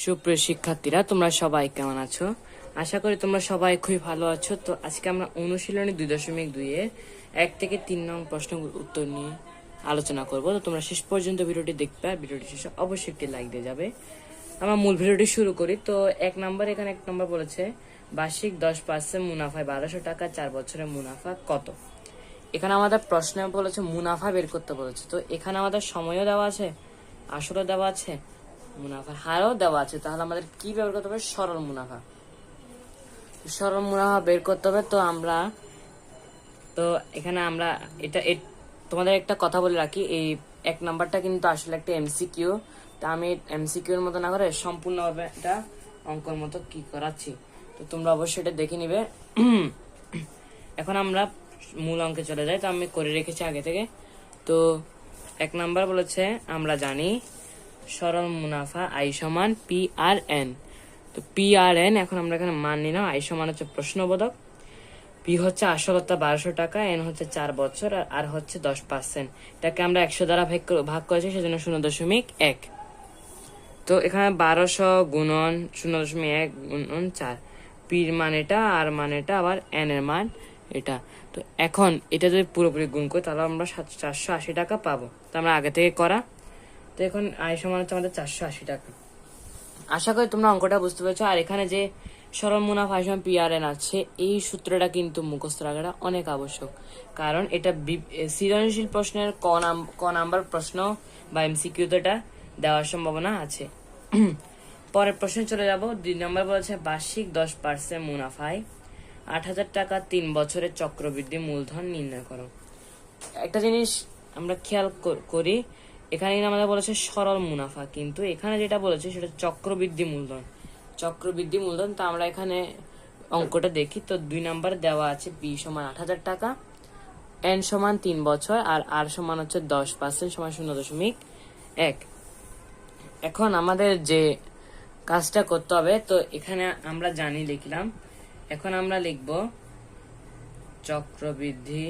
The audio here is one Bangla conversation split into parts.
সুপ্রিয় শিক্ষার্থীরা, তোমরা সবাই কেমন আছো? আশা করি তোমরা সবাই খুবই ভালো আছো। তো আজকে আমরা অনুশীলনী 2.2 এর 1 থেকে 3 নং প্রশ্নগুলোর উত্তর নিয়ে আলোচনা করব। তো তোমরা শেষ পর্যন্ত ভিডিওটি দেখবে, আর ভিডিওটি শেষে অবশ্যই একটি লাইক দিয়ে যাবে। আমরা মূল ভিডিওটি শুরু করি। তো এখানে 1 নম্বর বলেছে বার্ষিক 10% মুনাফায় 1200 টাকা, 4 বছরের মুনাফা কত? এখানে আমাদের প্রশ্নে বলেছে মুনাফা বের করতে বলেছে। তো এখানে আমাদের সময়ও দেওয়া আছে, আসলও দেওয়া আছে, মুনাফার হারও দেওয়া আছে। তাহলে আমাদের কি বের করতে হবে? সরল মুনাফা। সরল মুনাফা বের করতে হবে। তো এখানে আমরা তোমাদের একটা কথা বলে রাখি, এই 1 নাম্বারটা কিন্তু আসলে একটা এমসিকিউ। তা আমি এমসিকিউর মতো না করে সম্পূর্ণভাবে এটা অঙ্কর মতো কি করাচ্ছি। তো তোমরা অবশ্যই এটা দেখে নিবে। এখন আমরা মূল অঙ্কে চলে যাই। তো আমি করে রেখেছি আগে থেকে। তো 1 নাম্বার বলেছে, আমরা জানি সরল মুনাফা আই সমান পি আর এন। তো পি আর এন এখন আমরা এখানে মান নিলাম। আই সমান হচ্ছে প্রশ্নবোধক, পি হচ্ছে আসলতা 1200 টাকা, এন হচ্ছে 4 বছর, আর হচ্ছে 10%। এটাকে আমরা 100 দ্বারা ভাগ করেছি, সেজন্য 0.1। তো এখানে 1200 গুণন 0.1 গুণন 4, পির মান এটা, আর মান এটা, আবার এন এর মান এটা। তো এখন এটা যদি পুরোপুরি গুণ করি তাহলে আমরা 480 টাকা পাবো। তো আমরা আগে থেকে করা। তো এখন আয় সমান হচ্ছে আমাদের 480 টাকা। আশা করি তোমরা অঙ্কটা বুঝতে পেরেছো। আর এখানে যে সরল মুনাফা আয় সমান পিআরএন আছে, এই সূত্রটা কিন্তু মুখস্থ রাখাটা অনেক আবশ্যক। কারণ এটা সৃজনশীল প্রশ্নের ক নাম্বার প্রশ্ন বা এমসিকিউতে এটা দেওয়ার সম্ভাবনা আছে। পরের প্রশ্নে চলে যাব। 2 নম্বর বলেছে বার্ষিক 10% মুনাফায় 8,000 টাকা 3 বছরের চক্রবৃদ্ধি মূলধন নির্ণয় করো। একটা জিনিস আমরা খেয়াল করি, এখানে কিন্তু আমাদের বলেছে সরল মুনাফা, কিন্তু এখানে যেটা বলেছে সেটা চক্রবৃদ্ধি মূলধন। চক্রবৃদ্ধি মূলধন। তো আমরা এখানে অঙ্কটা দেখি। তো 2 নাম্বার দেওয়া আছে পি সমান 8,000 টাকা, এন সমান 3 বছর, আর আর সমান হচ্ছে 10% সমান 0.1। এখন আমাদের যে কাজটা করতে হবে, তো এখানে আমরা জানি লিখলাম। এখন আমরা লিখব চক্রবৃদ্ধি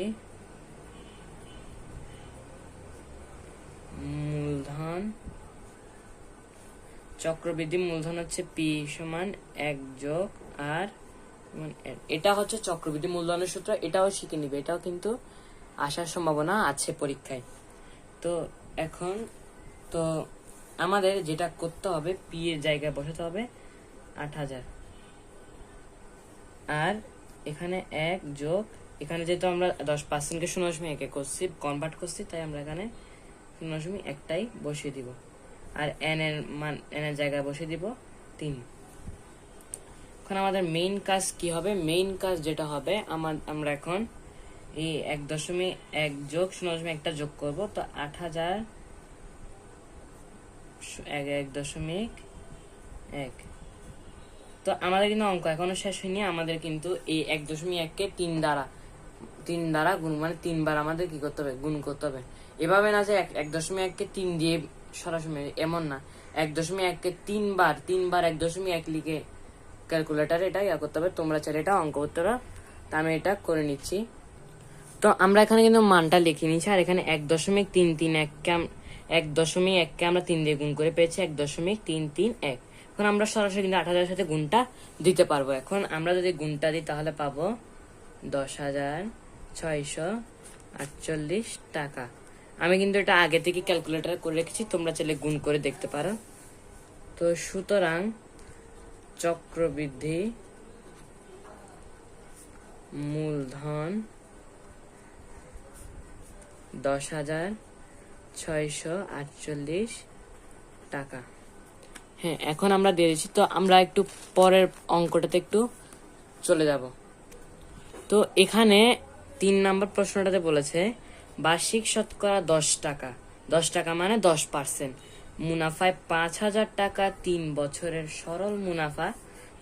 মূলধন। চক্রবৃদ্ধি মূলধন হচ্ছে পি সমান 1 যোগ আর, এটা হচ্ছে চক্রবৃদ্ধি মূলধনের সূত্র। এটাও শিখে নিবে, এটাও কিন্তু আসার সম্ভাবনা আছে পরীক্ষায়। তো এখন তো আমাদের যেটা করতে হবে, পি এর জায়গায় বসাতে হবে 8,000, আর এখানে 1 যোগ, এখানে যেহেতু আমরা 10%কে 0.1 করছি, কনভার্ট করছি, তাই আমরা এখানে 0.1টাই বসিয়ে দিব। আর এন এর মান এন এর জায়গায় বসিয়ে দিব 3। এখন আমাদের মেইন কাজ কি হবে? মেইন কাজ যেটা হবে, আমরা এখন এই 1.1 যোগ 0.1টা যোগ করব। তো 8,000 1.1। তো আমাদের কিন্তু অঙ্ক এখনো শেষ হয়নি। আমাদের কিন্তু এই 1.1কে 3 দ্বারা গুণ, মানে 3 বার আমাদের কি করতে হবে? গুণ করতে হবে। এভাবে না যে 1.1কে 3 দিয়ে সরাসরি, এমন না। 1.1কে 3 বার 1.1 লিখে ক্যালকুলেটারে এটা ইয়া করতে হবে। তোমরা চাইলে এটা অঙ্ক করতে পারো। তা আমি এটা করে নিচ্ছি। তো আমরা এখানে কিন্তু মানটা লিখে নিচ্ছি। আর এখানে 1.331কে আমরা 3 দিয়ে গুণ করে পেয়েছি 1.331। এখন আমরা সরাসরি কিন্তু 8,000 সাথে গুণটা দিতে পারবো। এখন আমরা যদি গুণটা দিই তাহলে পাবো 10,648 টাকা। আমি কিন্তু এটা আগে থেকে ক্যালকুলেটর করে রেখেছি, তোমরা চাইলে গুণ করে দেখতে পারো। তো সুতরাং চক্রবৃদ্ধি মূলধন 10,648 টাকা। হ্যাঁ, এখন আমরা দিয়ে দিচ্ছি। তো আমরা একটু পরের অঙ্কটাতে একটু চলে যাব। তো এখানে 3 নাম্বার প্রশ্নটাতে বলেছে বার্ষিক শতকরা 10 টাকা, 10 টাকা মানে 10% মুনাফায় 5,000 টাকা 3 বছরের সরল মুনাফা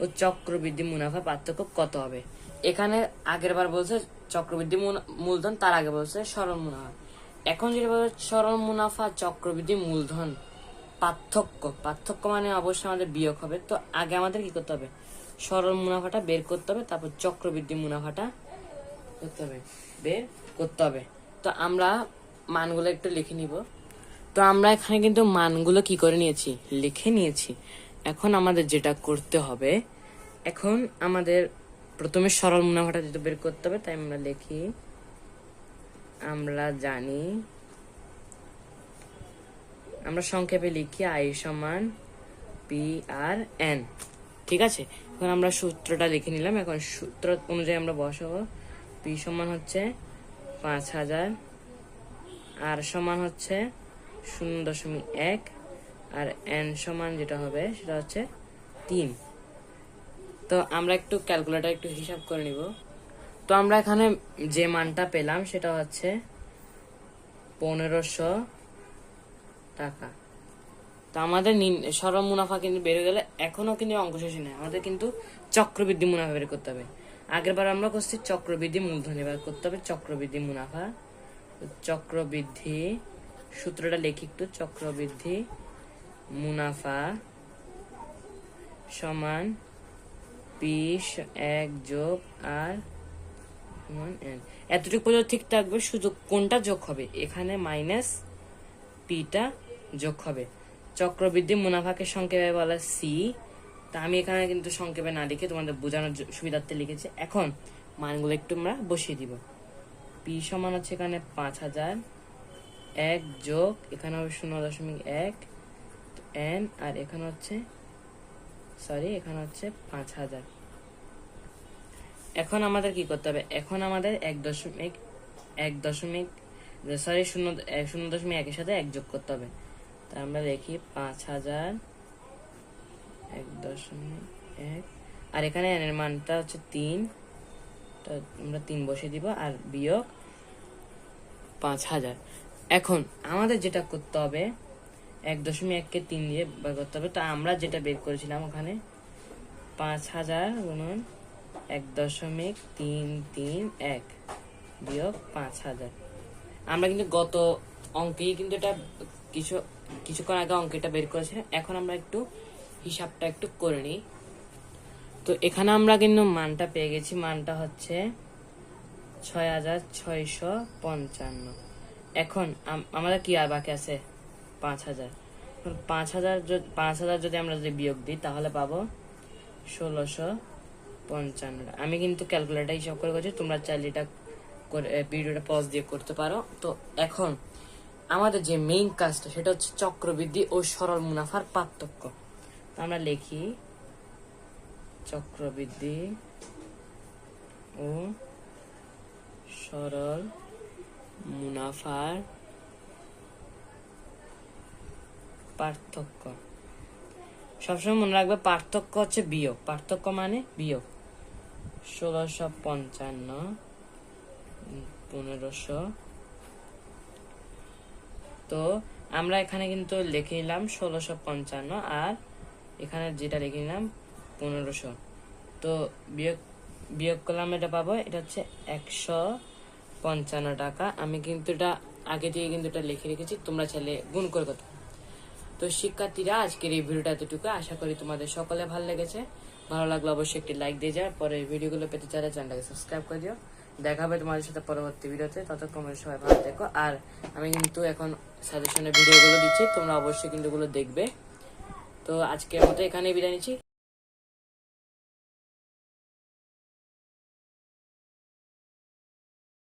ও চক্রবৃদ্ধি মুনাফা পার্থক্য কত হবে? এখানে আগের বার বলছে চক্রবৃদ্ধি মূলধন, তার আগে বলছে সরল মুনাফা। এখন যেটা বলছে সরল মুনাফা চক্রবৃদ্ধি মূলধন পার্থক্য মানে অবশ্যই আমাদের বিয়োগ হবে। তো আগে আমাদের কি করতে হবে? সরল মুনাফাটা বের করতে হবে, তারপর চক্রবৃদ্ধি মুনাফাটা বের করতে হবে। তো আমরা মানগুলো একটু লিখে নিব। তো আমরা এখানে কিন্তু মানগুলো কি করে নিয়েছি? লিখে নিয়েছি। এখন আমাদের যেটা করতে হবে, এখন আমাদের প্রথমে সরল মুনাফাটা যেটা বের করতে হবে, তাই আমরা লিখি, আমরা জানি, আমরা সংক্ষেপে লিখি আই সমান পি আর এন। ঠিক আছে, এখন আমরা সূত্রটা লিখে নিলাম। এখন সূত্র অনুযায়ী আমরা বসাবো। পি সমান হচ্ছে 5000, আর সমান হচ্ছে 0.1, আর এন সমান যেটা হবে সেটা হচ্ছে 3। তো আমরা একটু ক্যালকুলেটর একটু হিসাব করে নিব। তো আমরা এখানে যে মানটা পেলাম সেটা হচ্ছে 1500 টাকা। তো আমাদের সরল মুনাফা কিন্তু বেড়ে গেলে এখনো কিন্তু অঙ্ক শেষ নেই, আমাদের কিন্তু চক্রবৃদ্ধি মুনাফা বের করতে হবে। আগের বার আমরা করছি চক্রবৃদ্ধি মূলধন, এবার করতে হবে চক্রবৃদ্ধি মুনাফা। চক্রবৃদ্ধি সূত্রটা লিখি একটু, চক্রবৃদ্ধি মুনাফা সমান পি 1 যোগ আর এন। এতটুকু পর্যন্ত ঠিক থাকবে, শুধু কোনটা যোগ হবে, এখানে মাইনাস পিটা যোগ হবে। চক্রবৃদ্ধি মুনাফাকে সংক্ষেপে বলা সি। তা আমি এখানে কিন্তু সংক্ষেপে না লিখে তোমাদের বোঝানোর সুবিধার্থে লিখেছি। এখন মানগুলো একটু আমরা বসিয়ে দিব। পি সমান হচ্ছে এখানে 5000, 1 যোগ এখানে হবে 0.1 এন, আর এখানে হচ্ছে এখানে হচ্ছে 5000। এখন আমাদের কি করতে হবে, এখন আমাদের 0.1 এর সাথে 1 যোগ করতে হবে। তা আমরা দেখি 5000, 1.1, আর এখানে এন এর মানটা হচ্ছে 3, তো আমরা 3 বসিয়ে দিব, আর বিয়োগ 5000। এখন আমাদের যেটা করতে হবে 1.1 কে 3 দিয়ে বের করতে হবে। তো আমরা যেটা বের করেছিলাম ওখানে 5000 গুণন 1.331 বিয়োগ 5000। আমরা কিন্তু গত অঙ্কেই কিন্তু এটা কিছুক্ষণ আগে অঙ্কটা বের করেছিলাম। এখন আমরা একটু হিসাবটা একটু করে নিই। তো এখানে আমরা কিন্তু মানটা পেয়ে গেছি, মানটা হচ্ছে 6655। এখন আমাদের কি আর বাকি আছে 5000। 5000 যদি আমরা বিয়োগ দিই তাহলে পাবো 1655। আমি কিন্তু ক্যালকুলেটর হিসাব করে করছি, তোমরা চাইলে এটা ভিডিওটা পজ দিয়ে করতে পারো। তো এখন আমাদের যে মেইন কাজটা সেটা হচ্ছে চক্রবৃদ্ধি ও সরল মুনাফার পার্থক্য। আমরা লিখি চক্রবৃদ্ধি ও সরল মুনাফার পার্থক্য। সবসময় মনে রাখবে পার্থক্য হচ্ছে বিয়োগ, পার্থক্য মানে বিয়োগ। 1655 1500। তো আমরা এখানে কিন্তু লিখে নিলাম 1655, আর এখানে যেটা লিখে নিলাম 1500। তো বিয়োগ করলাম, এটা পাবো, এটা হচ্ছে 155 টাকা। আমি কিন্তু এটা আগে দিয়ে কিন্তু এটা লিখে রেখেছি, তোমরা চাইলে গুণ করে করতে। তো শিক্ষার্থীরা, আজকের এই ভিডিওটা এতটুকু। আশা করি তোমাদের সকলে ভালো লেগেছে। ভালো লাগলে অবশ্যই একটি লাইক দিয়ে যাও। পরে ভিডিওগুলো পেতে চাইলে চ্যানেলটাকে সাবস্ক্রাইব করে দিও। দেখা হবে তোমাদের সাথে পরবর্তী ভিডিওতে। ততক্ষণ সবাই ভালো থেকো। আর আমি কিন্তু এখন সাজেশনের ভিডিওগুলো দিচ্ছি, তোমরা অবশ্যই কিন্তু এগুলো দেখবে। তো আজকের মতো এখানেই বিদায় নিচ্ছি।